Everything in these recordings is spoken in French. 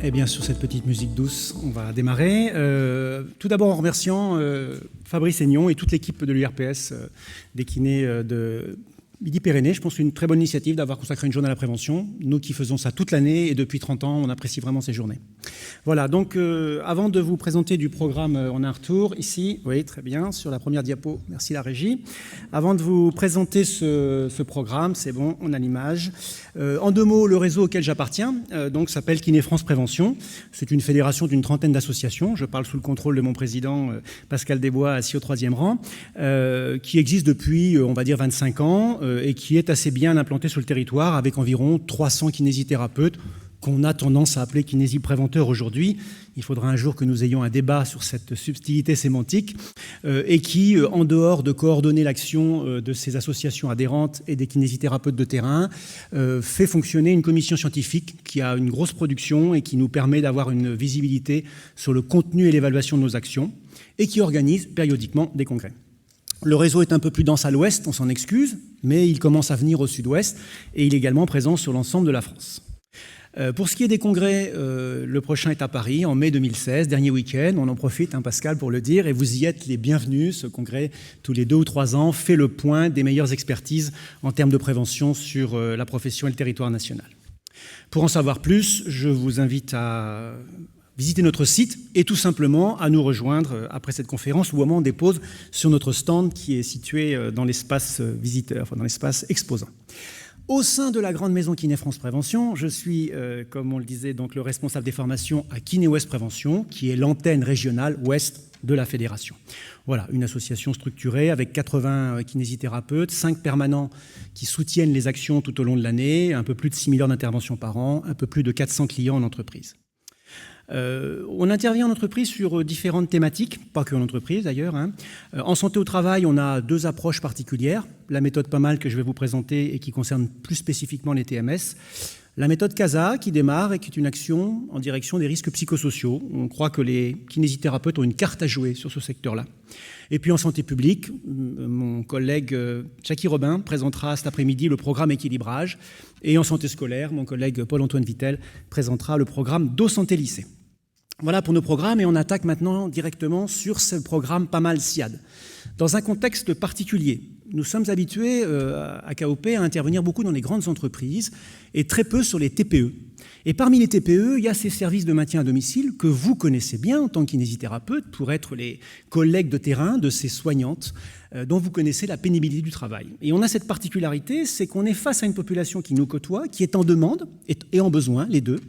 Eh bien, sur cette petite musique douce, on va démarrer. Tout d'abord en remerciant Fabrice Aignon et toute l'équipe de l'URPS des kinés de Midi-Pyrénées. Je pense que c'est une très bonne initiative d'avoir consacré une journée à la prévention. Nous qui faisons ça toute l'année et depuis 30 ans, on apprécie vraiment ces journées. Voilà, donc avant de vous présenter du programme, on a un retour ici. Oui, très bien, sur la première diapo. Merci la régie. Avant de vous présenter ce programme, c'est bon, on a l'image. En deux mots, le réseau auquel j'appartiens donc s'appelle Kiné France Prévention. C'est une fédération d'une trentaine d'associations. Je parle sous le contrôle de mon président Pascal Desbois, assis au 3e rang, qui existe depuis, on va dire, 25 ans et qui est assez bien implanté sur le territoire avec environ 300 kinésithérapeutes qu'on a tendance à appeler kinésipréventeurs aujourd'hui. Il faudra un jour que nous ayons un débat sur cette subtilité sémantique et qui, en dehors de coordonner l'action de ces associations adhérentes et des kinésithérapeutes de terrain, fait fonctionner une commission scientifique qui a une grosse production et qui nous permet d'avoir une visibilité sur le contenu et l'évaluation de nos actions et qui organise périodiquement des congrès. Le réseau est un peu plus dense à l'ouest, on s'en excuse, mais il commence à venir au sud-ouest et il est également présent sur l'ensemble de la France. Pour ce qui est des congrès, le prochain est à Paris en mai 2016, dernier week-end. On en profite, Pascal, pour le dire, et vous y êtes les bienvenus. Ce congrès, tous les 2 ou 3 ans, fait le point des meilleures expertises en termes de prévention sur la profession et le territoire national. Pour en savoir plus, je vous invite à visiter notre site et tout simplement à nous rejoindre après cette conférence ou au moment des pauses sur notre stand qui est situé dans l'espace visiteur, enfin dans l'espace exposant. Au sein de la grande maison Kiné France Prévention, je suis, comme on le disait, donc le responsable des formations à Kiné Ouest Prévention, qui est l'antenne régionale ouest de la fédération. Voilà, une association structurée avec 80 kinésithérapeutes, 5 permanents qui soutiennent les actions tout au long de l'année, un peu plus de 6 000 heures d'intervention par an, un peu plus de 400 clients en entreprise. On intervient en entreprise sur différentes thématiques, pas que en entreprise d'ailleurs. En santé au travail, on a 2 approches particulières. La méthode PAMAL que je vais vous présenter et qui concerne plus spécifiquement les TMS. La méthode CASA qui démarre et qui est une action en direction des risques psychosociaux. On croit que les kinésithérapeutes ont une carte à jouer sur ce secteur-là. Et puis en santé publique, mon collègue Jackie Robin présentera cet après-midi le programme équilibrage. Et en santé scolaire, mon collègue Paul-Antoine Vittel présentera le programme d'eau santé lycée. Voilà pour nos programmes et on attaque maintenant directement sur ce programme PAMAL SIAD. Dans un contexte particulier, nous sommes habitués à KOP à intervenir beaucoup dans les grandes entreprises et très peu sur les TPE. Et parmi les TPE, il y a ces services de maintien à domicile que vous connaissez bien en tant que kinésithérapeute pour être les collègues de terrain de ces soignantes dont vous connaissez la pénibilité du travail. Et on a cette particularité, c'est qu'on est face à une population qui nous côtoie, qui est en demande et en besoin, les deux.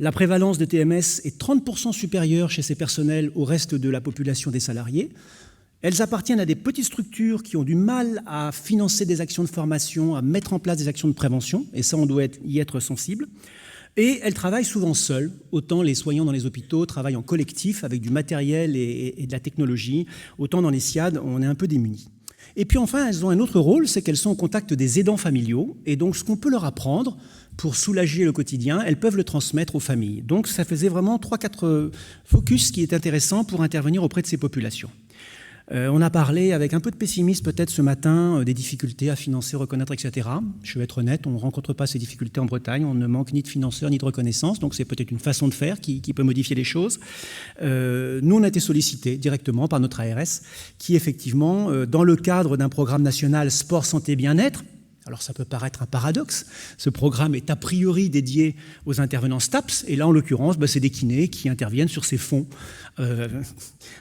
La prévalence de TMS est 30% supérieure chez ces personnels au reste de la population des salariés. Elles appartiennent à des petites structures qui ont du mal à financer des actions de formation, à mettre en place des actions de prévention, et ça, on doit y être sensible. Et elles travaillent souvent seules, autant les soignants dans les hôpitaux travaillent en collectif avec du matériel et de la technologie, autant dans les SIAD, on est un peu démunis. Et puis enfin, elles ont un autre rôle, c'est qu'elles sont au contact des aidants familiaux, et donc ce qu'on peut leur apprendre pour soulager le quotidien, elles peuvent le transmettre aux familles. Donc ça faisait vraiment 3-4 focus qui est intéressant pour intervenir auprès de ces populations. On a parlé avec un peu de pessimisme peut-être ce matin des difficultés à financer, reconnaître, etc. Je vais être honnête, on ne rencontre pas ces difficultés en Bretagne, on ne manque ni de financeurs ni de reconnaissance, donc c'est peut-être une façon de faire qui peut modifier les choses. Nous, on a été sollicités directement par notre ARS qui effectivement, dans le cadre d'un programme national sport, santé, bien-être, alors ça peut paraître un paradoxe, ce programme est a priori dédié aux intervenants STAPS, et là en l'occurrence, c'est des kinés qui interviennent sur ces fonds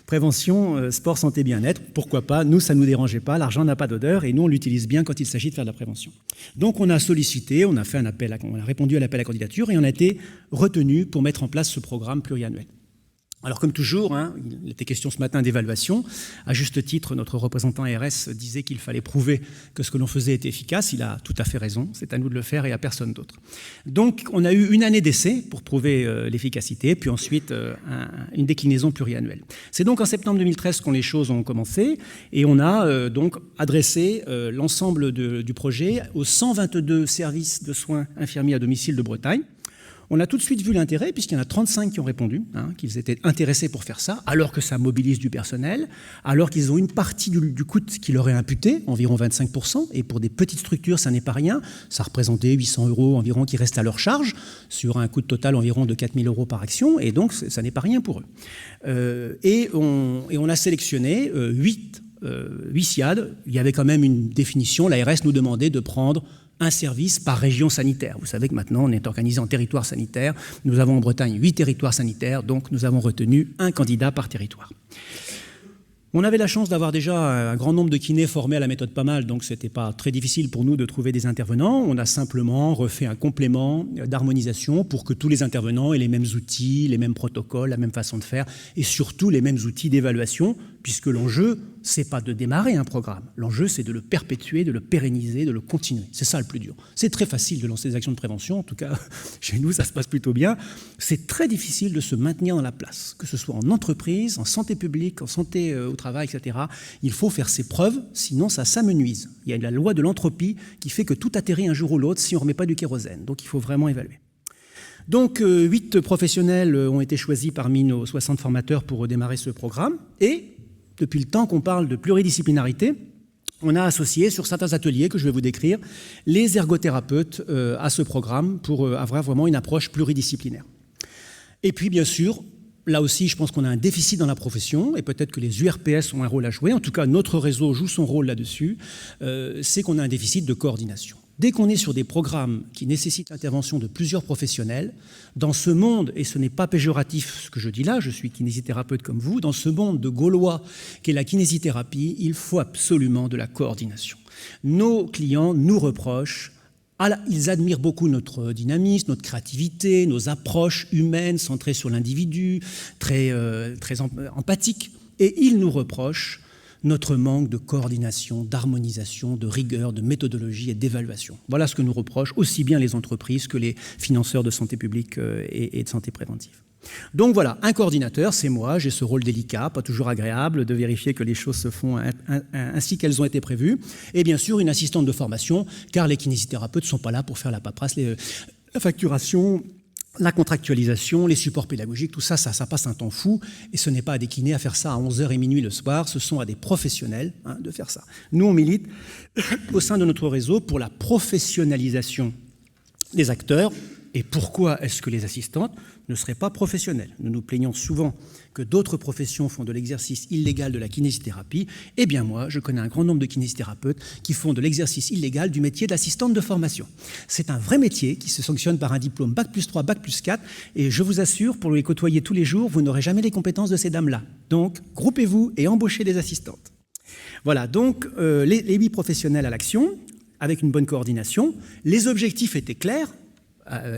prévention, sport, santé, bien-être. Pourquoi pas? Nous, ça ne nous dérangeait pas, l'argent n'a pas d'odeur, et nous on l'utilise bien quand il s'agit de faire de la prévention. Donc on a sollicité, on a fait un appel, on a répondu à l'appel à candidature, et on a été retenu pour mettre en place ce programme pluriannuel. Alors comme toujours, il était question ce matin d'évaluation. À juste titre, notre représentant ARS disait qu'il fallait prouver que ce que l'on faisait était efficace. Il a tout à fait raison, c'est à nous de le faire et à personne d'autre. Donc on a eu une année d'essai pour prouver l'efficacité, puis ensuite une déclinaison pluriannuelle. C'est donc en septembre 2013 quand les choses ont commencé et on a donc adressé l'ensemble du projet aux 122 services de soins infirmiers à domicile de Bretagne. On a tout de suite vu l'intérêt, puisqu'il y en a 35 qui ont répondu, qu'ils étaient intéressés pour faire ça, alors que ça mobilise du personnel, alors qu'ils ont une partie du coût qui leur est imputé, environ 25%, et pour des petites structures, ça n'est pas rien. Ça représentait 800 € environ qui restent à leur charge, sur un coût total environ de 4 000 € par action, et donc ça n'est pas rien pour eux. Et on a sélectionné 8 SIAD. Il y avait quand même une définition, l'ARS nous demandait de prendre un service par région sanitaire. Vous savez que maintenant, on est organisé en territoire sanitaire. Nous avons en Bretagne 8 territoires sanitaires, donc nous avons retenu un candidat par territoire. On avait la chance d'avoir déjà un grand nombre de kinés formés à la méthode PAMAL, donc ce n'était pas très difficile pour nous de trouver des intervenants. On a simplement refait un complément d'harmonisation pour que tous les intervenants aient les mêmes outils, les mêmes protocoles, la même façon de faire, et surtout les mêmes outils d'évaluation, puisque l'enjeu, c'est pas de démarrer un programme. L'enjeu, c'est de le perpétuer, de le pérenniser, de le continuer. C'est ça le plus dur. C'est très facile de lancer des actions de prévention. En tout cas, chez nous, ça se passe plutôt bien. C'est très difficile de se maintenir dans la place, que ce soit en entreprise, en santé publique, en santé au travail, etc. Il faut faire ses preuves, sinon ça s'amenuise. Il y a la loi de l'entropie qui fait que tout atterrit un jour ou l'autre si on ne remet pas du kérosène. Donc il faut vraiment évaluer. Donc 8 professionnels ont été choisis parmi nos 60 formateurs pour démarrer ce programme. Et depuis le temps qu'on parle de pluridisciplinarité, on a associé sur certains ateliers que je vais vous décrire les ergothérapeutes à ce programme pour avoir vraiment une approche pluridisciplinaire. Et puis bien sûr, là aussi je pense qu'on a un déficit dans la profession et peut-être que les URPS ont un rôle à jouer, en tout cas notre réseau joue son rôle là-dessus, c'est qu'on a un déficit de coordination. Dès qu'on est sur des programmes qui nécessitent l'intervention de plusieurs professionnels, dans ce monde, et ce n'est pas péjoratif ce que je dis là, je suis kinésithérapeute comme vous, dans ce monde de Gaulois qu'est la kinésithérapie, il faut absolument de la coordination. Nos clients nous reprochent, ils admirent beaucoup notre dynamisme, notre créativité, nos approches humaines centrées sur l'individu, très empathiques, et ils nous reprochent notre manque de coordination, d'harmonisation, de rigueur, de méthodologie et d'évaluation. Voilà ce que nous reprochent aussi bien les entreprises que les financeurs de santé publique et de santé préventive. Donc voilà, un coordinateur, c'est moi, j'ai ce rôle délicat, pas toujours agréable, de vérifier que les choses se font ainsi qu'elles ont été prévues. Et bien sûr, une assistante de formation, car les kinésithérapeutes ne sont pas là pour faire la paperasse, la facturation, la contractualisation, les supports pédagogiques, tout ça, ça passe un temps fou. Et ce n'est pas à des kinés à faire ça à 11h et minuit le soir, ce sont à des professionnels de faire ça. Nous, on milite au sein de notre réseau pour la professionnalisation des acteurs. Et pourquoi est-ce que les assistantes ne seraient pas professionnelles? Nous nous plaignons souvent que d'autres professions font de l'exercice illégal de la kinésithérapie. Eh bien moi, je connais un grand nombre de kinésithérapeutes qui font de l'exercice illégal du métier d'assistante de formation. C'est un vrai métier qui se sanctionne par un diplôme Bac+3, Bac+4, et je vous assure, pour les côtoyer tous les jours, vous n'aurez jamais les compétences de ces dames-là. Donc, groupez-vous et embauchez des assistantes. Voilà, donc les 8 professionnels à l'action, avec une bonne coordination. Les objectifs étaient clairs.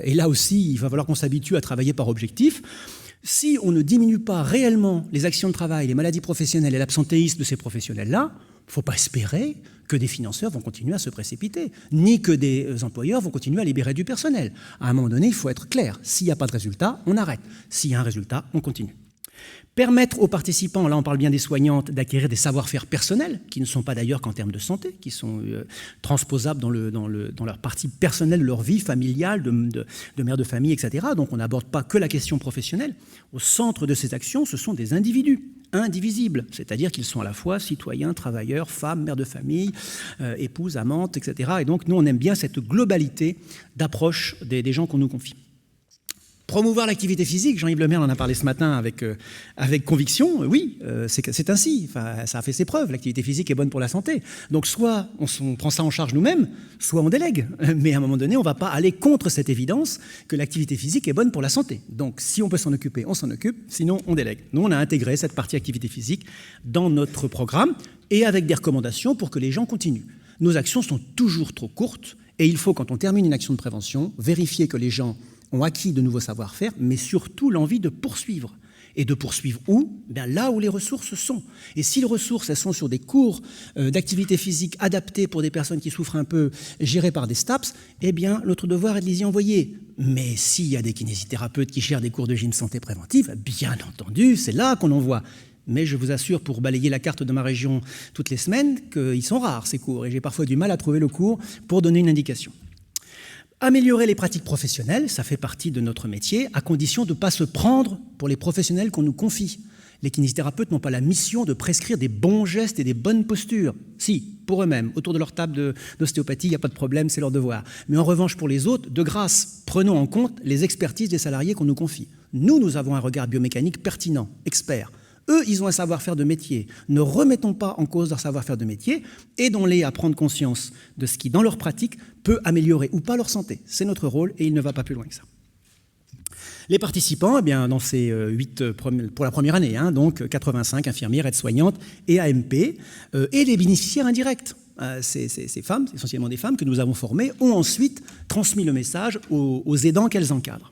Et là aussi, il va falloir qu'on s'habitue à travailler par objectif. Si on ne diminue pas réellement les actions de travail, les maladies professionnelles et l'absentéisme de ces professionnels-là, il ne faut pas espérer que des financeurs vont continuer à se précipiter, ni que des employeurs vont continuer à libérer du personnel. À un moment donné, il faut être clair. S'il n'y a pas de résultat, on arrête. S'il y a un résultat, on continue. Permettre aux participants, là on parle bien des soignantes, d'acquérir des savoir-faire personnels, qui ne sont pas d'ailleurs qu'en termes de santé, qui sont transposables dans leur partie personnelle de leur vie familiale, de mère de famille, etc. Donc on n'aborde pas que la question professionnelle. Au centre de ces actions, ce sont des individus indivisibles, c'est-à-dire qu'ils sont à la fois citoyens, travailleurs, femmes, mères de famille, épouses, amantes, etc. Et donc nous on aime bien cette globalité d'approche des gens qu'on nous confie. Promouvoir l'activité physique, Jean-Yves Lemaire en a parlé ce matin avec conviction, oui, c'est ainsi, enfin, ça a fait ses preuves, l'activité physique est bonne pour la santé. Donc soit on prend ça en charge nous-mêmes, soit on délègue, mais à un moment donné, on ne va pas aller contre cette évidence que l'activité physique est bonne pour la santé. Donc si on peut s'en occuper, on s'en occupe, sinon on délègue. Nous, on a intégré cette partie activité physique dans notre programme et avec des recommandations pour que les gens continuent. Nos actions sont toujours trop courtes et il faut, quand on termine une action de prévention, vérifier que les gens ont acquis de nouveaux savoir-faire, mais surtout l'envie de poursuivre. Et de poursuivre où? Bien là où les ressources sont. Et si les ressources, elles sont sur des cours d'activité physique adaptés pour des personnes qui souffrent un peu, gérés par des STAPS, eh bien, notre devoir est de les y envoyer. Mais s'il y a des kinésithérapeutes qui gèrent des cours de gym santé préventive, bien entendu, c'est là qu'on envoie. Mais je vous assure, pour balayer la carte de ma région toutes les semaines, qu'ils sont rares, ces cours. Et j'ai parfois du mal à trouver le cours pour donner une indication. Améliorer les pratiques professionnelles, ça fait partie de notre métier, à condition de ne pas se prendre pour les professionnels qu'on nous confie. Les kinésithérapeutes n'ont pas la mission de prescrire des bons gestes et des bonnes postures. Si, pour eux-mêmes, autour de leur table d'ostéopathie, il n'y a pas de problème, c'est leur devoir. Mais en revanche, pour les autres, de grâce, prenons en compte les expertises des salariés qu'on nous confie. Nous avons un regard biomécanique pertinent, expert. Eux, ils ont un savoir-faire de métier. Ne remettons pas en cause leur savoir-faire de métier, aidons-les à prendre conscience de ce qui, dans leur pratique, peut améliorer ou pas leur santé. C'est notre rôle et il ne va pas plus loin que ça. Les participants, eh bien, dans ces 8 pour la première année, donc 85 infirmières, aides-soignantes et AMP, et les bénéficiaires indirects. Ces femmes, essentiellement des femmes que nous avons formées, ont ensuite transmis le message aux aidants qu'elles encadrent.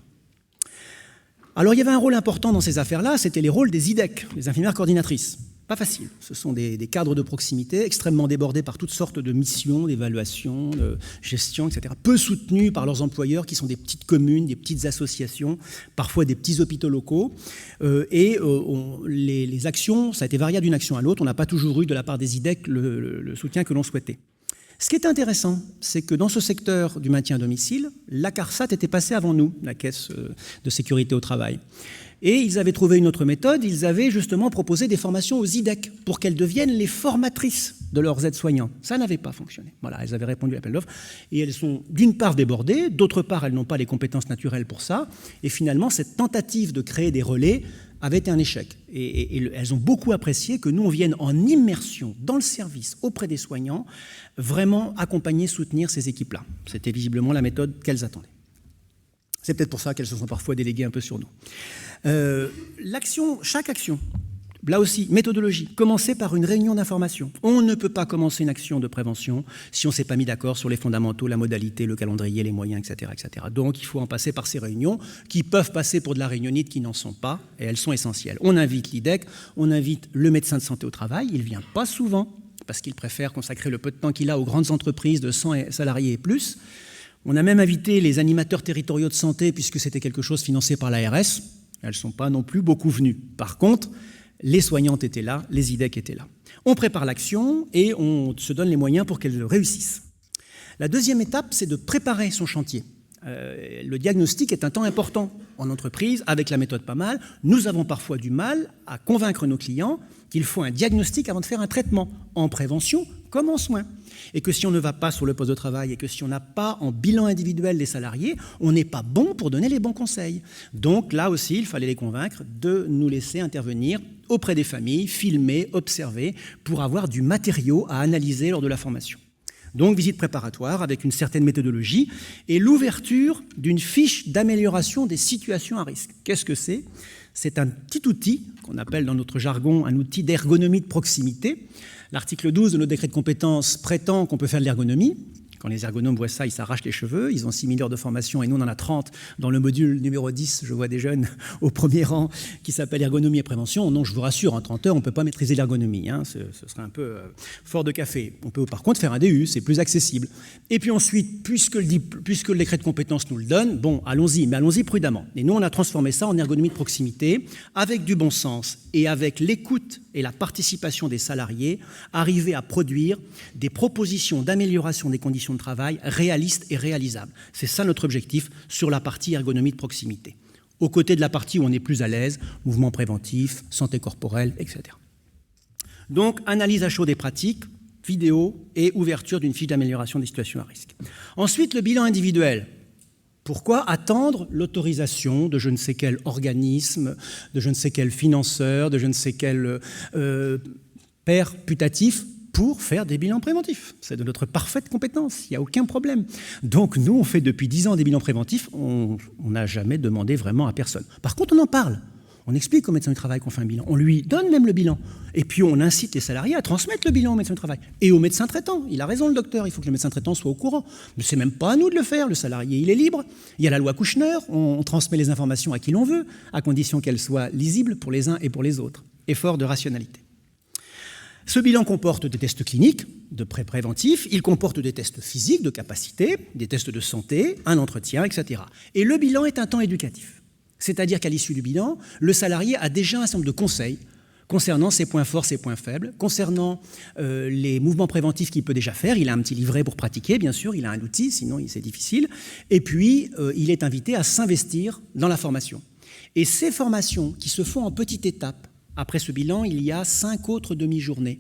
Alors il y avait un rôle important dans ces affaires-là, c'était les rôles des IDEC, les infirmières coordinatrices. Pas facile, ce sont des cadres de proximité extrêmement débordés par toutes sortes de missions, d'évaluation, de gestion, etc. Peu soutenus par leurs employeurs qui sont des petites communes, des petites associations, parfois des petits hôpitaux locaux. Les actions, ça a été variable d'une action à l'autre, on n'a pas toujours eu de la part des IDEC le soutien que l'on souhaitait. Ce qui est intéressant, c'est que dans ce secteur du maintien à domicile, la CARSAT était passée avant nous, la Caisse de sécurité au travail. Et ils avaient trouvé une autre méthode, ils avaient justement proposé des formations aux IDEC pour qu'elles deviennent les formatrices de leurs aides-soignants. Ça n'avait pas fonctionné. Voilà, elles avaient répondu à l'appel d'offres et elles sont d'une part débordées, d'autre part elles n'ont pas les compétences naturelles pour ça. Et finalement, cette tentative de créer des relais avait été un échec. Et elles ont beaucoup apprécié que nous, on vienne en immersion dans le service auprès des soignants, vraiment accompagner, soutenir ces équipes-là. C'était visiblement la méthode qu'elles attendaient. C'est peut-être pour ça qu'elles se sont parfois déléguées un peu sur nous. Chaque action, là aussi, méthodologie, commencer par une réunion d'information. On ne peut pas commencer une action de prévention si on ne s'est pas mis d'accord sur les fondamentaux, la modalité, le calendrier, les moyens, etc., etc. Donc il faut en passer par ces réunions qui peuvent passer pour de la réunionnite, qui n'en sont pas, et elles sont essentielles. On invite l'IDEC, on invite le médecin de santé au travail, il ne vient pas souvent, parce qu'il préfère consacrer le peu de temps qu'il a aux grandes entreprises de 100 salariés et plus. On a même invité les animateurs territoriaux de santé, puisque c'était quelque chose financé par l'ARS. Elles ne sont pas non plus beaucoup venues. Par contre, les soignantes étaient là, les IDEC étaient là. On prépare l'action et on se donne les moyens pour qu'elle réussisse. La deuxième étape, c'est de préparer son chantier. Le diagnostic est un temps important en entreprise, avec la méthode PAMAL. Nous avons parfois du mal à convaincre nos clients qu'il faut un diagnostic avant de faire un traitement, en prévention comme en soins. Et que si on ne va pas sur le poste de travail et que si on n'a pas en bilan individuel les salariés, on n'est pas bon pour donner les bons conseils. Donc là aussi, il fallait les convaincre de nous laisser intervenir auprès des familles, filmer, observer, pour avoir du matériau à analyser lors de la formation. Donc visite préparatoire avec une certaine méthodologie et l'ouverture d'une fiche d'amélioration des situations à risque. Qu'est-ce que c'est ? C'est un petit outil qu'on appelle dans notre jargon un outil d'ergonomie de proximité. L'article 12 de notre décret de compétences prétend qu'on peut faire de l'ergonomie. Quand les ergonomes voient ça, ils s'arrachent les cheveux. Ils ont 6 000 heures de formation et nous, on en a 30 dans le module numéro 10. Je vois des jeunes au premier rang qui s'appelle ergonomie et prévention. Non, je vous rassure, en 30 heures, on ne peut pas maîtriser l'ergonomie. Ce serait un peu fort de café. On peut par contre faire un DU, c'est plus accessible. Et puis ensuite, puisque le décret de compétences nous le donne, bon, allons-y, mais allons-y prudemment. Et nous, on a transformé ça en ergonomie de proximité avec du bon sens et avec l'écoute et la participation des salariés, arriver à produire des propositions d'amélioration des conditions de travail réalistes et réalisables. C'est ça notre objectif sur la partie ergonomie de proximité. Aux côtés de la partie où on est plus à l'aise, mouvements préventifs, santé corporelle, etc. Donc, analyse à chaud des pratiques, vidéo et ouverture d'une fiche d'amélioration des situations à risque. Ensuite, le bilan individuel. Pourquoi attendre l'autorisation de je ne sais quel organisme, de je ne sais quel financeur, de je ne sais quel père putatif pour faire des bilans préventifs? C'est de notre parfaite compétence, il n'y a aucun problème. Donc nous, on fait depuis 10 ans des bilans préventifs, on n'a jamais demandé vraiment à personne. Par contre, on en parle. On explique au médecin du travail qu'on fait un bilan. On lui donne même le bilan. Et puis, on incite les salariés à transmettre le bilan au médecin du travail. Et au médecin traitant. Il a raison, le docteur. Il faut que le médecin traitant soit au courant. Mais c'est même pas à nous de le faire. Le salarié, il est libre. Il y a la loi Kouchner. On transmet les informations à qui l'on veut, à condition qu'elles soient lisibles pour les uns et pour les autres. Effort de rationalité. Ce bilan comporte des tests cliniques de préventifs. Il comporte des tests physiques de capacité, des tests de santé, un entretien, etc. Et le bilan est un temps éducatif. C'est-à-dire qu'à l'issue du bilan, le salarié a déjà un certain nombre de conseils concernant ses points forts, ses points faibles, concernant les mouvements préventifs qu'il peut déjà faire. Il a un petit livret pour pratiquer, bien sûr, il a un outil, sinon c'est difficile. Et puis, il est invité à s'investir dans la formation. Et ces formations qui se font en petites étapes, après ce bilan, il y a 5 autres demi-journées,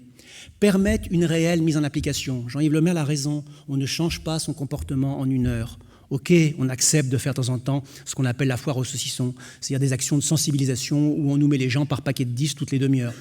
permettent une réelle mise en application. Jean-Yves Lemaire a raison, on ne change pas son comportement en 1 heure. Ok, on accepte de faire de temps en temps ce qu'on appelle la foire aux saucissons, c'est-à-dire des actions de sensibilisation où on nous met les gens par paquet de 10 toutes les demi-heures.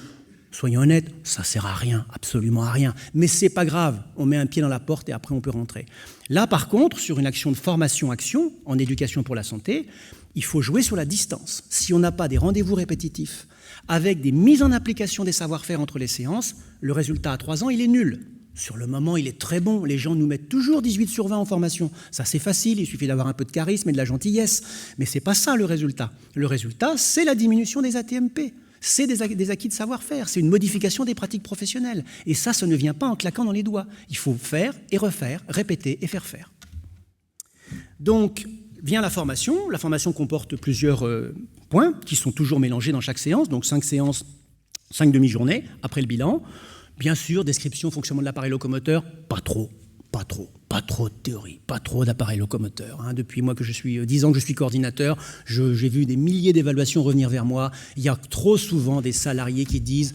Soyons honnêtes, ça ne sert à rien, absolument à rien. Mais ce n'est pas grave, on met un pied dans la porte et après on peut rentrer. Là, par contre, sur une action de formation-action, en éducation pour la santé, il faut jouer sur la distance. Si on n'a pas des rendez-vous répétitifs avec des mises en application des savoir-faire entre les séances, le résultat à 3 ans, il est nul. Sur le moment, il est très bon. Les gens nous mettent toujours 18/20 en formation. Ça, c'est facile, il suffit d'avoir un peu de charisme et de la gentillesse. Mais ce n'est pas ça le résultat. Le résultat, c'est la diminution des ATMP. C'est des acquis de savoir-faire. C'est une modification des pratiques professionnelles. Et ça ne vient pas en claquant dans les doigts. Il faut faire et refaire, répéter et faire faire. Donc, vient la formation. La formation comporte plusieurs points qui sont toujours mélangés dans chaque séance. Donc, 5 séances, 5 demi-journées après le bilan. Bien sûr, description, fonctionnement de l'appareil locomoteur, pas trop de théorie, pas trop d'appareil locomoteur. Depuis moi que je suis 10 ans que je suis coordinateur, j'ai vu des milliers d'évaluations revenir vers moi. Il y a trop souvent des salariés qui disent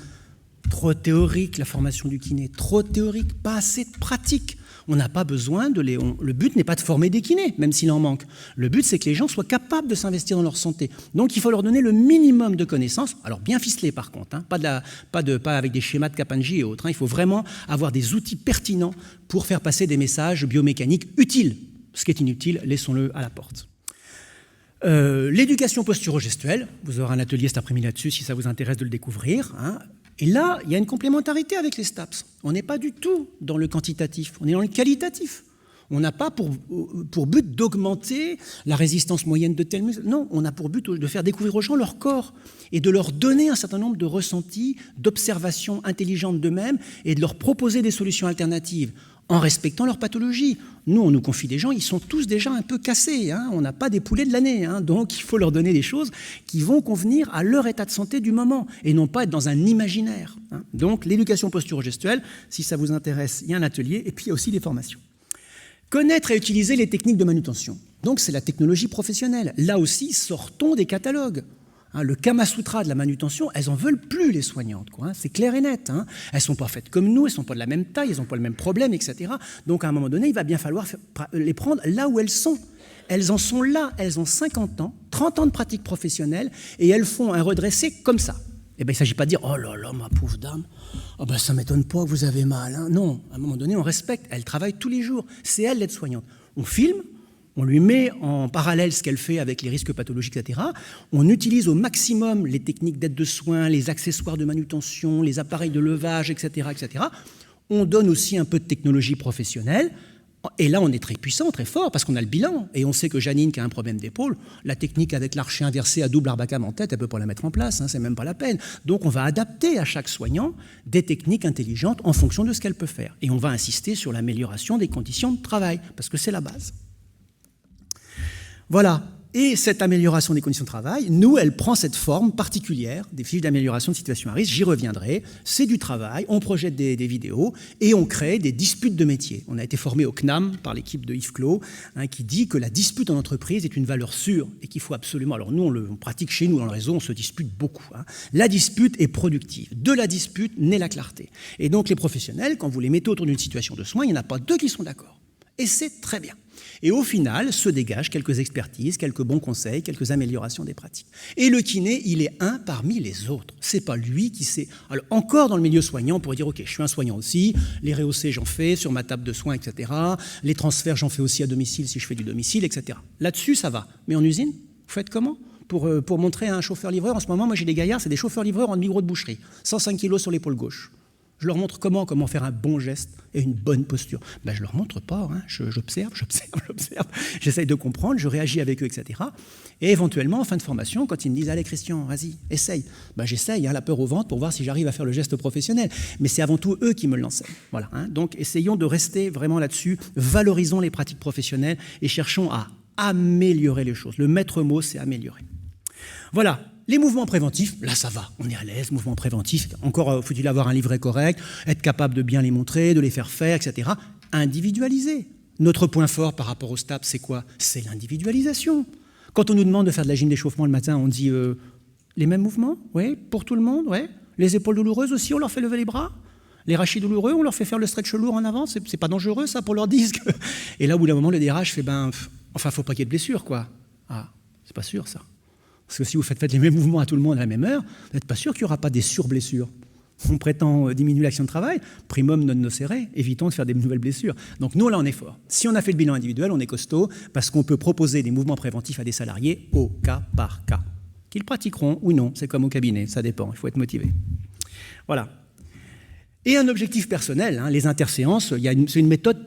trop théorique la formation du kiné, trop théorique, pas assez de pratique. On n'a pas besoin de les... Le but n'est pas de former des kinés, même s'il en manque. Le but, c'est que les gens soient capables de s'investir dans leur santé. Donc, il faut leur donner le minimum de connaissances, alors bien ficelées par contre, pas avec des schémas de Kapanji et autres. Il faut vraiment avoir des outils pertinents pour faire passer des messages biomécaniques utiles. Ce qui est inutile, laissons-le à la porte. L'éducation posturo-gestuelle, vous aurez un atelier cet après-midi là-dessus si ça vous intéresse de le découvrir. Et là, il y a une complémentarité avec les STAPS. On n'est pas du tout dans le quantitatif, on est dans le qualitatif. On n'a pas pour but d'augmenter la résistance moyenne de tel muscle. Non, on a pour but de faire découvrir aux gens leur corps et de leur donner un certain nombre de ressentis, d'observations intelligentes d'eux-mêmes et de leur proposer des solutions alternatives en respectant leur pathologie. Nous, on nous confie des gens, ils sont tous déjà un peu cassés. On n'a pas des poulets de l'année. Donc, il faut leur donner des choses qui vont convenir à leur état de santé du moment et non pas être dans un imaginaire. Donc, l'éducation posturo-gestuelle, si ça vous intéresse, il y a un atelier et puis il y a aussi des formations. Connaître et utiliser les techniques de manutention. Donc, c'est la technologie professionnelle. Là aussi, sortons des catalogues. Le Kama Sutra de la manutention, elles n'en veulent plus, les soignantes. C'est clair et net. Elles ne sont pas faites comme nous, elles ne sont pas de la même taille, elles n'ont pas le même problème, etc. Donc, à un moment donné, il va bien falloir les prendre là où elles sont. Elles en sont là, elles ont 50 ans, 30 ans de pratique professionnelle, et elles font un redressé comme ça. Il ne s'agit pas de dire « Oh là là, ma pauvre dame, ça ne m'étonne pas que vous avez mal. » Non, à un moment donné, on respecte. Elle travaille tous les jours. C'est elle, l'aide-soignante. On filme, on lui met en parallèle ce qu'elle fait avec les risques pathologiques, etc. On utilise au maximum les techniques d'aide de soins, les accessoires de manutention, les appareils de levage, etc., etc. On donne aussi un peu de technologie professionnelle. Et là, on est très puissant, très fort, parce qu'on a le bilan. Et on sait que Janine, qui a un problème d'épaule, la technique avec l'archet inversé à double Arbacam en tête, elle ne peut pas la mettre en place, c'est même pas la peine. Donc, on va adapter à chaque soignant des techniques intelligentes en fonction de ce qu'elle peut faire. Et on va insister sur l'amélioration des conditions de travail, parce que c'est la base. Voilà. Et cette amélioration des conditions de travail, nous, elle prend cette forme particulière des fiches d'amélioration de situation à risque. J'y reviendrai. C'est du travail, on projette des vidéos et on crée des disputes de métier. On a été formé au CNAM par l'équipe de Yves Clos, qui dit que la dispute en entreprise est une valeur sûre et qu'il faut absolument... Alors nous, on pratique chez nous dans le réseau, on se dispute beaucoup. La dispute est productive. De la dispute naît la clarté. Et donc les professionnels, quand vous les mettez autour d'une situation de soins, il n'y en a pas 2 qui sont d'accord. Et c'est très bien. Et au final, se dégagent quelques expertises, quelques bons conseils, quelques améliorations des pratiques. Et le kiné, il est un parmi les autres. C'est pas lui qui sait... Alors, encore dans le milieu soignant, on pourrait dire, OK, je suis un soignant aussi, les rehaussés, j'en fais sur ma table de soins, etc. Les transferts, j'en fais aussi à domicile si je fais du domicile, etc. Là-dessus, ça va. Mais en usine, vous faites comment ? Pour montrer à un chauffeur-livreur, en ce moment, moi j'ai des gaillards, c'est des chauffeurs-livreurs en micro de boucherie, 105 kilos sur l'épaule gauche. Je leur montre comment faire un bon geste et une bonne posture. Je ne leur montre pas, j'observe, j'essaye de comprendre, je réagis avec eux, etc. Et éventuellement, en fin de formation, quand ils me disent « Allez Christian, vas-y, essaye », j'essaye, la peur au ventre pour voir si j'arrive à faire le geste professionnel. Mais c'est avant tout eux qui me l'enseignent. Voilà, Donc essayons de rester vraiment là-dessus, valorisons les pratiques professionnelles et cherchons à améliorer les choses. Le maître mot, c'est améliorer. Voilà. Les mouvements préventifs, là ça va, on est à l'aise, mouvements préventifs, encore faut-il avoir un livret correct, être capable de bien les montrer, de les faire faire, etc. Individualiser. Notre point fort par rapport au STAPS, c'est quoi? C'est l'individualisation. Quand on nous demande de faire de la gym d'échauffement le matin, on dit les mêmes mouvements, oui, pour tout le monde, oui. Les épaules douloureuses aussi, on leur fait lever les bras. Les rachis douloureux, on leur fait faire le stretch lourd en avant, c'est pas dangereux ça pour leur disque. Et là, au bout d'un moment, le DRH fait faut pas qu'il y ait de blessures, quoi. Ah, c'est pas sûr ça. Parce que si vous faites les mêmes mouvements à tout le monde à la même heure, vous n'êtes pas sûr qu'il n'y aura pas des surblessures. On prétend diminuer l'action de travail, primum non nocere, évitons de faire des nouvelles blessures. Donc nous, là, on est fort. Si on a fait le bilan individuel, on est costaud, parce qu'on peut proposer des mouvements préventifs à des salariés au cas par cas. Qu'ils pratiqueront ou non, c'est comme au cabinet, ça dépend, il faut être motivé. Voilà. Et un objectif personnel, les interséances, c'est une méthode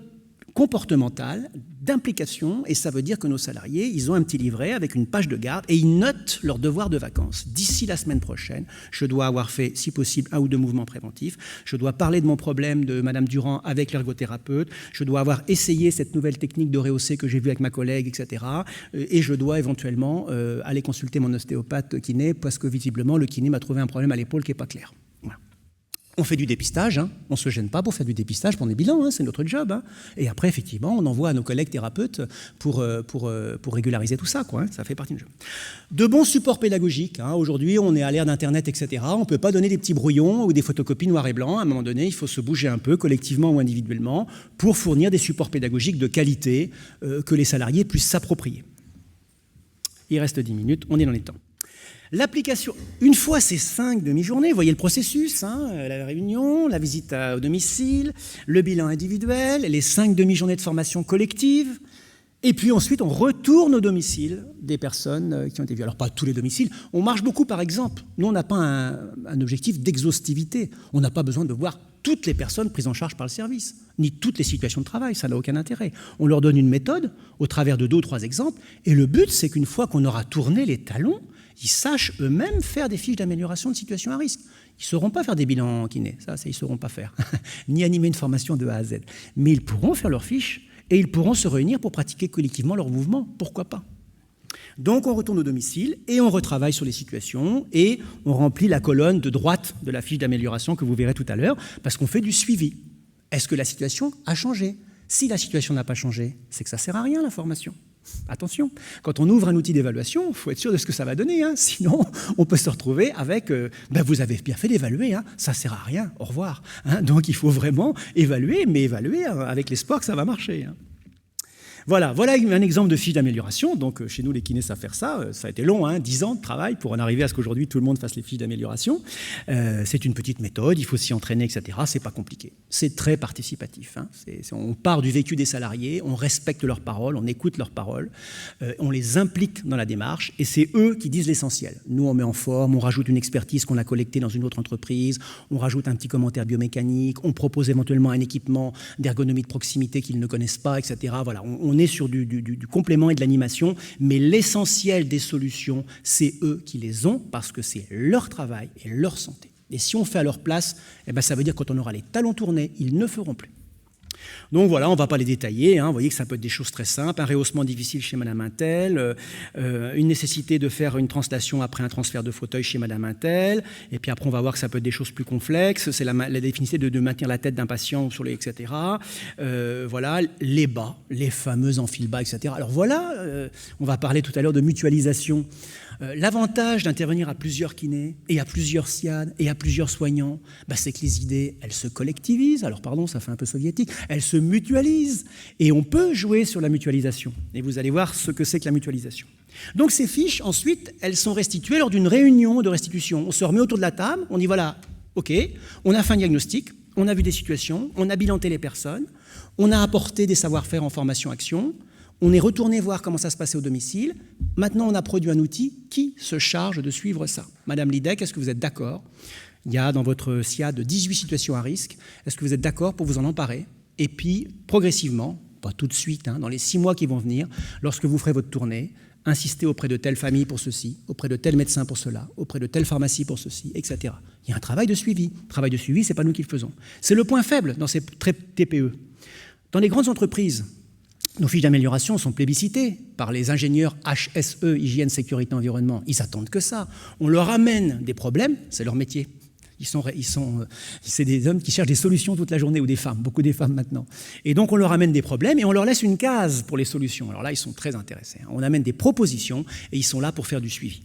comportementale d'implication, et ça veut dire que nos salariés, ils ont un petit livret avec une page de garde et ils notent leurs devoirs de vacances. D'ici la semaine prochaine, je dois avoir fait, si possible, 1 ou 2 mouvements préventifs, je dois parler de mon problème de Madame Durand avec l'ergothérapeute, je dois avoir essayé cette nouvelle technique de rehausser que j'ai vue avec ma collègue, etc. Et je dois éventuellement aller consulter mon ostéopathe kiné, parce que visiblement, le kiné m'a trouvé un problème à l'épaule qui n'est pas clair. Voilà. On fait du dépistage, on ne se gêne pas pour faire du dépistage pour des bilans, c'est notre job. Et après, effectivement, on envoie à nos collègues thérapeutes pour régulariser tout ça, ça fait partie du jeu. De bons supports pédagogiques, aujourd'hui on est à l'ère d'Internet, etc. On ne peut pas donner des petits brouillons ou des photocopies noir et blanc. À un moment donné, il faut se bouger un peu, collectivement ou individuellement, pour fournir des supports pédagogiques de qualité que les salariés puissent s'approprier. Il reste 10 minutes, on est dans les temps. L'application, une fois ces 5 demi-journées, vous voyez le processus, la réunion, la visite au domicile, le bilan individuel, les 5 demi-journées de formation collective, et puis ensuite on retourne au domicile des personnes qui ont été vues. Alors pas tous les domiciles, on marche beaucoup par exemple. Nous on n'a pas un objectif d'exhaustivité, on n'a pas besoin de voir toutes les personnes prises en charge par le service, ni toutes les situations de travail, ça n'a aucun intérêt. On leur donne une méthode au travers de 2 ou 3 exemples, et le but c'est qu'une fois qu'on aura tourné les talons, ils sachent eux-mêmes faire des fiches d'amélioration de situation à risque. Ils ne sauront pas faire des bilans kinés, ça ils ne sauront pas faire, ni animer une formation de A à Z. Mais ils pourront faire leurs fiches et ils pourront se réunir pour pratiquer collectivement leurs mouvements, pourquoi pas. Donc on retourne au domicile et on retravaille sur les situations et on remplit la colonne de droite de la fiche d'amélioration que vous verrez tout à l'heure, parce qu'on fait du suivi. Est-ce que la situation a changé? Si la situation n'a pas changé, c'est que ça ne sert à rien la formation. Attention, quand on ouvre un outil d'évaluation, il faut être sûr de ce que ça va donner, sinon on peut se retrouver avec vous avez bien fait d'évaluer, ça ne sert à rien, au revoir. Donc il faut vraiment évaluer, mais évaluer avec l'espoir que ça va marcher. Voilà un exemple de fiche d'amélioration. Donc chez nous, les kinés savent faire ça. Ça a été long, 10 ans de travail pour en arriver à ce qu'aujourd'hui tout le monde fasse les fiches d'amélioration. C'est une petite méthode, il faut s'y entraîner, etc. C'est pas compliqué. C'est très participatif. On part du vécu des salariés, on respecte leurs paroles, on écoute leurs paroles, on les implique dans la démarche et c'est eux qui disent l'essentiel. Nous, on met en forme, on rajoute une expertise qu'on a collectée dans une autre entreprise, on rajoute un petit commentaire biomécanique, on propose éventuellement un équipement d'ergonomie de proximité qu'ils ne connaissent pas, etc. Voilà, on est sur du complément et de l'animation, mais l'essentiel des solutions, c'est eux qui les ont parce que c'est leur travail et leur santé. Et si on fait à leur place, ça veut dire que quand on aura les talons tournés, ils ne feront plus. Donc voilà, on ne va pas les détailler, vous voyez que ça peut être des choses très simples, un rehaussement difficile chez Madame Untel, une nécessité de faire une translation après un transfert de fauteuil chez Madame Untel, et puis après on va voir que ça peut être des choses plus complexes, c'est la difficulté de maintenir la tête d'un patient sur les etc. Voilà, les bas, les fameux enfile-bas, etc. Alors voilà, on va parler tout à l'heure de mutualisation. L'avantage d'intervenir à plusieurs kinés et à plusieurs SIAD et à plusieurs soignants, c'est que les idées, elles se collectivisent. Alors pardon, ça fait un peu soviétique. Elles se mutualisent et on peut jouer sur la mutualisation. Et vous allez voir ce que c'est que la mutualisation. Donc ces fiches, ensuite, elles sont restituées lors d'une réunion de restitution. On se remet autour de la table, on dit voilà, ok, on a fait un diagnostic, on a vu des situations, on a bilanté les personnes, on a apporté des savoir-faire en formation-action. On est retourné voir comment ça se passait au domicile. Maintenant, on a produit un outil qui se charge de suivre ça. Madame Lidec, est-ce que vous êtes d'accord? Il y a dans votre SIAD 18 situations à risque. Est-ce que vous êtes d'accord pour vous en emparer? Et puis, progressivement, pas tout de suite, dans les 6 mois qui vont venir, lorsque vous ferez votre tournée, insistez auprès de telle famille pour ceci, auprès de tel médecin pour cela, auprès de telle pharmacie pour ceci, etc. Il y a un travail de suivi. Travail de suivi, ce n'est pas nous qui le faisons. C'est le point faible dans ces TPE. Dans les grandes entreprises, Nos fiches d'amélioration sont plébiscitées par les ingénieurs HSE, hygiène, sécurité, environnement. Ils attendent que ça. On leur amène des problèmes, c'est leur métier. C'est des hommes qui cherchent des solutions toute la journée, ou des femmes, beaucoup des femmes maintenant. Et donc on leur amène des problèmes et on leur laisse une case pour les solutions. Alors là, ils sont très intéressés. On amène des propositions et ils sont là pour faire du suivi.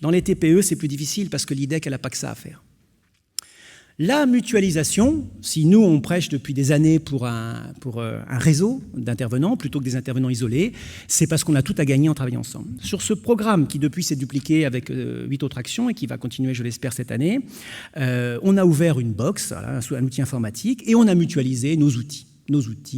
Dans les TPE, c'est plus difficile parce que l'IDEC, elle n'a pas que ça à faire. La mutualisation, si nous on prêche depuis des années pour un réseau d'intervenants plutôt que des intervenants isolés, c'est parce qu'on a tout à gagner en travaillant ensemble. Sur ce programme qui depuis s'est dupliqué avec 8 autres actions et qui va continuer, je l'espère, cette année, on a ouvert une box, un outil informatique, et on a mutualisé nos outils,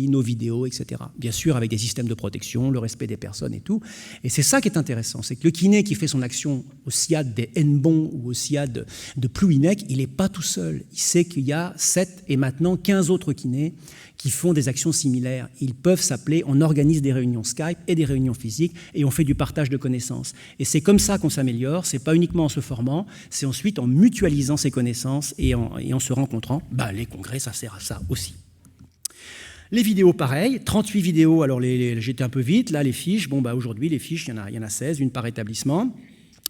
nos vidéos, etc. Bien sûr, avec des systèmes de protection, le respect des personnes et tout. Et c'est ça qui est intéressant, c'est que le kiné qui fait son action au SIAD des Hennebont ou au SIAD de Plouhinec, il n'est pas tout seul. Il sait qu'il y a 7 et maintenant 15 autres kinés qui font des actions similaires. Ils peuvent s'appeler, on organise des réunions Skype et des réunions physiques et on fait du partage de connaissances. Et c'est comme ça qu'on s'améliore, c'est pas uniquement en se formant, c'est ensuite en mutualisant ces connaissances et en se rencontrant. Les congrès, ça sert à ça aussi. Les vidéos, pareil, 38 vidéos, alors j'étais un peu vite, là les fiches, aujourd'hui les fiches, il y en a 16, une par établissement.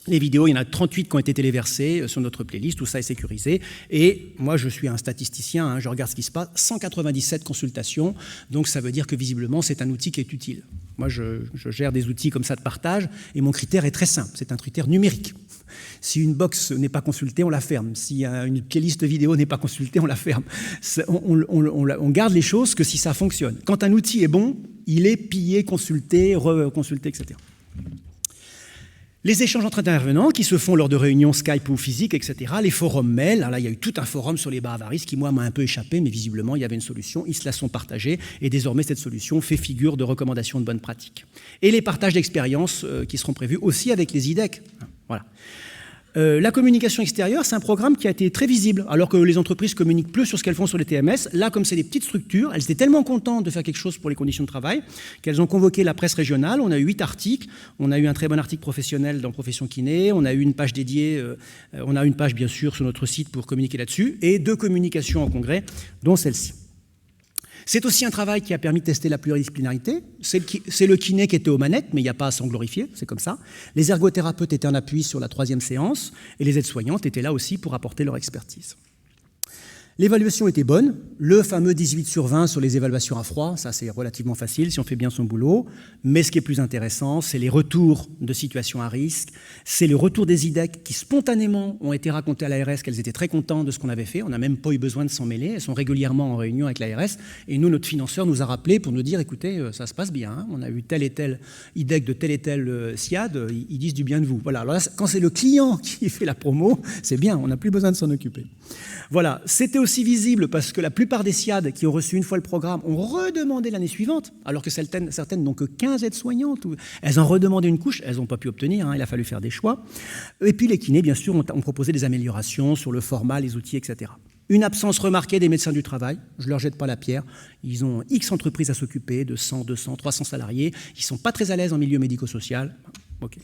Les vidéos, il y en a 38 qui ont été téléversées sur notre playlist, tout ça est sécurisé. Et moi, je suis un statisticien, je regarde ce qui se passe, 197 consultations, donc ça veut dire que visiblement, c'est un outil qui est utile. Moi, je gère des outils comme ça de partage, et mon critère est très simple, c'est un critère numérique. Si une box n'est pas consultée, on la ferme. Si une playlist vidéo n'est pas consultée, on la ferme. On garde les choses que si ça fonctionne. Quand un outil est bon, il est pillé, consulté, reconsulté, etc. Les échanges entre intervenants qui se font lors de réunions Skype ou physiques, etc. Les forums mail. Alors là, il y a eu tout un forum sur les bavaristes qui, moi, m'a un peu échappé, mais visiblement, il y avait une solution. Ils se la sont partagés et désormais, cette solution fait figure de recommandation de bonne pratique. Et les partages d'expériences qui seront prévus aussi avec les IDEC. Voilà. La communication extérieure, c'est un programme qui a été très visible, alors que les entreprises communiquent plus sur ce qu'elles font sur les TMS. Là, comme c'est des petites structures, elles étaient tellement contentes de faire quelque chose pour les conditions de travail qu'elles ont convoqué la presse régionale. On a eu 8 articles, on a eu un très bon article professionnel dans Profession Kiné, on a eu une page dédiée, on a une page bien sûr sur notre site pour communiquer là-dessus, et 2 communications en congrès, dont celle-ci. C'est aussi un travail qui a permis de tester la pluridisciplinarité. C'est le kiné qui était aux manettes, mais il n'y a pas à s'en glorifier, c'est comme ça. Les ergothérapeutes étaient en appui sur la 3e séance, et les aides-soignantes étaient là aussi pour apporter leur expertise. L'évaluation était bonne, le fameux 18 sur 20 sur les évaluations à froid, ça c'est relativement facile si on fait bien son boulot, mais ce qui est plus intéressant, c'est les retours de situations à risque, c'est le retour des IDEC qui spontanément ont été racontés à l'ARS qu'elles étaient très contentes de ce qu'on avait fait, on n'a même pas eu besoin de s'en mêler, elles sont régulièrement en réunion avec l'ARS, et nous, notre financeur nous a rappelé pour nous dire, écoutez, ça se passe bien, hein, on a eu tel et tel IDEC de tel et tel SIAD, ils disent du bien de vous. Voilà, alors là, quand c'est le client qui fait la promo, c'est bien, on n'a plus besoin de s'en occuper. Voilà, c'était aussi visible parce que la plupart des SIAD qui ont reçu une fois le programme ont redemandé l'année suivante, alors que certaines n'ont que 15 aides-soignantes. Elles en redemandaient une couche, elles n'ont pas pu obtenir, hein, il a fallu faire des choix. Et puis les kinés, bien sûr, ont proposé des améliorations sur le format, les outils, etc. Une absence remarquée des médecins du travail, je ne leur jette pas la pierre, ils ont X entreprises à s'occuper, de 100, 200, 300 salariés, ils ne sont pas très à l'aise en milieu médico-social. Okay.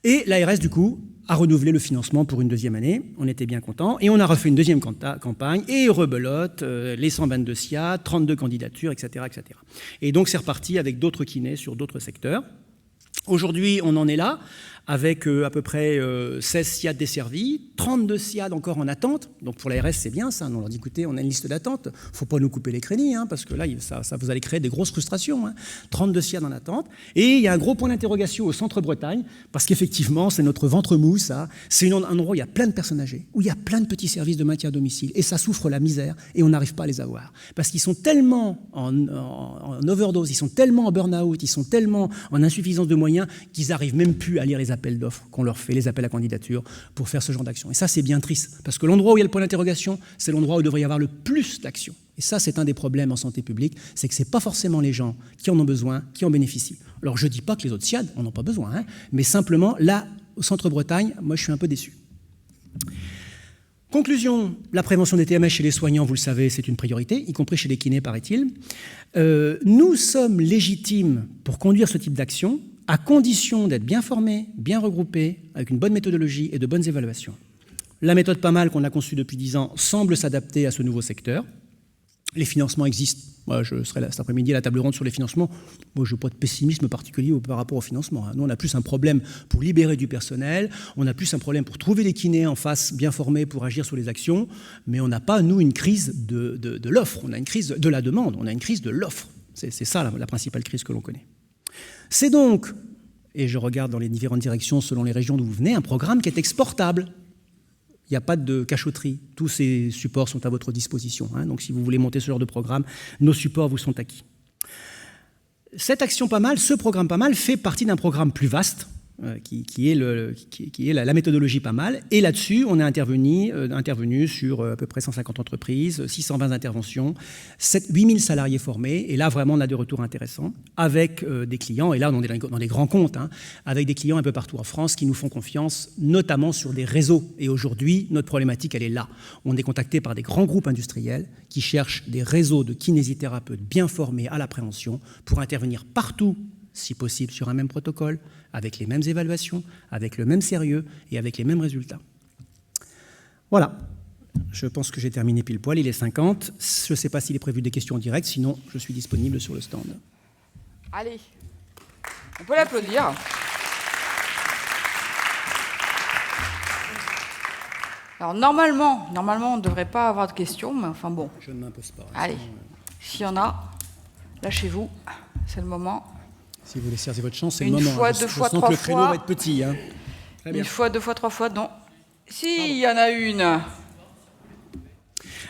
Et l'ARS, du coup, a renouvelé le financement pour une 2e année. On était bien contents. Et on a refait une 2e campagne. Et rebelote, les 122 SIAD, 32 candidatures, etc., etc. Et donc, c'est reparti avec d'autres kinés sur d'autres secteurs. Aujourd'hui, on en est là, avec à peu près 16 SIAD desservis, 32 SIAD encore en attente. Donc pour l'ARS, c'est bien ça. On leur dit, écoutez, on a une liste d'attente. Il ne faut pas nous couper les crédits, hein, parce que là, ça vous allez créer des grosses frustrations. Hein. 32 SIAD en attente. Et il y a un gros point d'interrogation au Centre-Bretagne, parce qu'effectivement, c'est notre ventre mou, ça. C'est un endroit où il y a plein de personnes âgées, où il y a plein de petits services de maintien à domicile. Et ça souffre la misère, et on n'arrive pas à les avoir. Parce qu'ils sont tellement en overdose, ils sont tellement en burn-out, ils sont tellement en insuffisance de moyens, qu'ils n'arrivent même plus à lire les appels d'offres qu'on leur fait, les appels à candidature, pour faire ce genre d'action. Et ça, c'est bien triste, parce que l'endroit où il y a le point d'interrogation, c'est l'endroit où il devrait y avoir le plus d'action. Et ça, c'est un des problèmes en santé publique, c'est que ce n'est pas forcément les gens qui en ont besoin, qui en bénéficient. Alors, je ne dis pas que les autres SIAD n'en ont pas besoin, hein, mais simplement, là, au Centre-Bretagne, moi, je suis un peu déçu. Conclusion, la prévention des TMS chez les soignants, vous le savez, c'est une priorité, y compris chez les kinés, paraît-il. Nous sommes légitimes pour conduire ce type d'action, à condition d'être bien formés, bien regroupés, avec une bonne méthodologie et de bonnes évaluations. La méthode PAMAL qu'on a conçue depuis 10 ans semble s'adapter à ce nouveau secteur. Les financements existent Moi, je serai là cet après-midi à la table ronde sur les financements. Moi, je n'ai pas de pessimisme particulier par rapport au financement. Nous, on a plus un problème pour libérer du personnel, on a plus un problème pour trouver des kinés en face bien formés pour agir sur les actions, mais on n'a pas, nous, une crise de l'offre, on a une crise de la demande, on a une crise de l'offre. C'est ça la principale crise que l'on connaît. C'est donc, et je regarde dans les différentes directions selon les régions d'où vous venez, un programme qui est exportable. Il n'y a pas de cachotterie. Tous ces supports sont à votre disposition. Donc si vous voulez monter ce genre de programme, nos supports vous sont acquis. Cette action pas mal, ce programme pas mal, fait partie d'un programme plus vaste, qui est la méthodologie pas mal. Et là-dessus, on est intervenu sur à peu près 150 entreprises, 620 interventions, 8000 salariés formés. Et là, vraiment, on a des retours intéressants avec des clients. Et là, on est dans les grands comptes, avec des clients un peu partout en France qui nous font confiance, notamment sur des réseaux. Et aujourd'hui, notre problématique, elle est là. On est contacté par des grands groupes industriels qui cherchent des réseaux de kinésithérapeutes bien formés à la prévention pour intervenir partout, si possible sur un même protocole, avec les mêmes évaluations, avec le même sérieux et avec les mêmes résultats. Voilà, je pense que j'ai terminé pile poil, il est 50. Je ne sais pas s'il est prévu des questions en direct, sinon je suis disponible sur le stand. Allez, on peut l'applaudir. Alors normalement, on ne devrait pas avoir de questions, mais enfin bon. Je ne m'impose pas. Allez, s'il y en a, lâchez-vous, c'est le moment. Si vous voulez saisir votre chance, c'est le moment. Une fois, deux fois, trois fois. Je sens que le créneau va être petit. Très bien. Une fois, deux fois, trois fois, non. Si, il y en a une.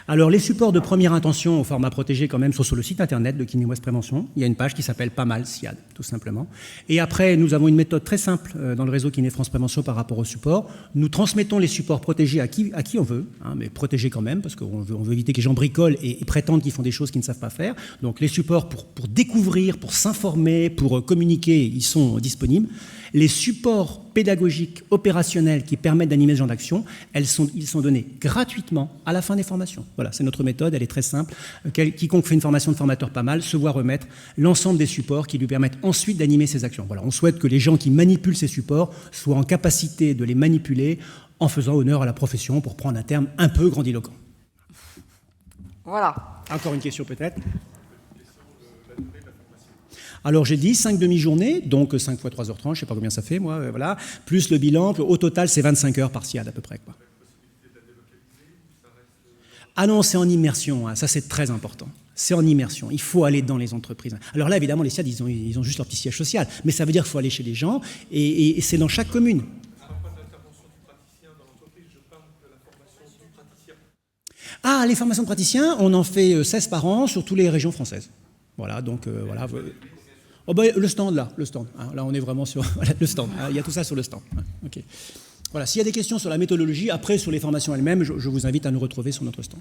Alors, les supports de première intention au format protégé, quand même, sont sur le site internet de Kiné Ouest Prévention. Il y a une page qui s'appelle Pas mal SIAD, tout simplement. Et après, nous avons une méthode très simple dans le réseau Kiné France Prévention par rapport aux supports. Nous transmettons les supports protégés à qui on veut, mais protégés quand même, parce qu'on veut éviter que les gens bricolent et prétendent qu'ils font des choses qu'ils ne savent pas faire. Donc, les supports pour découvrir, pour s'informer, pour communiquer, ils sont disponibles. Les supports pédagogiques opérationnels qui permettent d'animer ce genre d'action, ils sont donnés gratuitement à la fin des formations. Voilà, c'est notre méthode, elle est très simple. Quiconque fait une formation de formateur pas mal se voit remettre l'ensemble des supports qui lui permettent ensuite d'animer ces actions. Voilà, on souhaite que les gens qui manipulent ces supports soient en capacité de les manipuler en faisant honneur à la profession, pour prendre un terme un peu grandiloquent. Voilà. Encore une question peut-être ? Alors j'ai dit 5 demi-journées, donc 5 fois 3h30, je ne sais pas combien ça fait, moi, voilà, plus le bilan, au total c'est 25 heures par SIAD à peu près, quoi. Ah non, c'est en immersion, ça c'est très important. C'est en immersion, il faut aller dans les entreprises. Alors là, évidemment, les SIAD, ils ont juste leur petit siège social, mais ça veut dire qu'il faut aller chez les gens, et c'est dans chaque commune. Ah, les formations de praticiens, on en fait 16 par an sur toutes les régions françaises. Voilà, donc voilà. Oh ben, le stand, là, là on est vraiment sur le stand, il y a tout ça sur le stand. Okay. Voilà, s'il y a des questions sur la méthodologie, après sur les formations elles-mêmes, je vous invite à nous retrouver sur notre stand.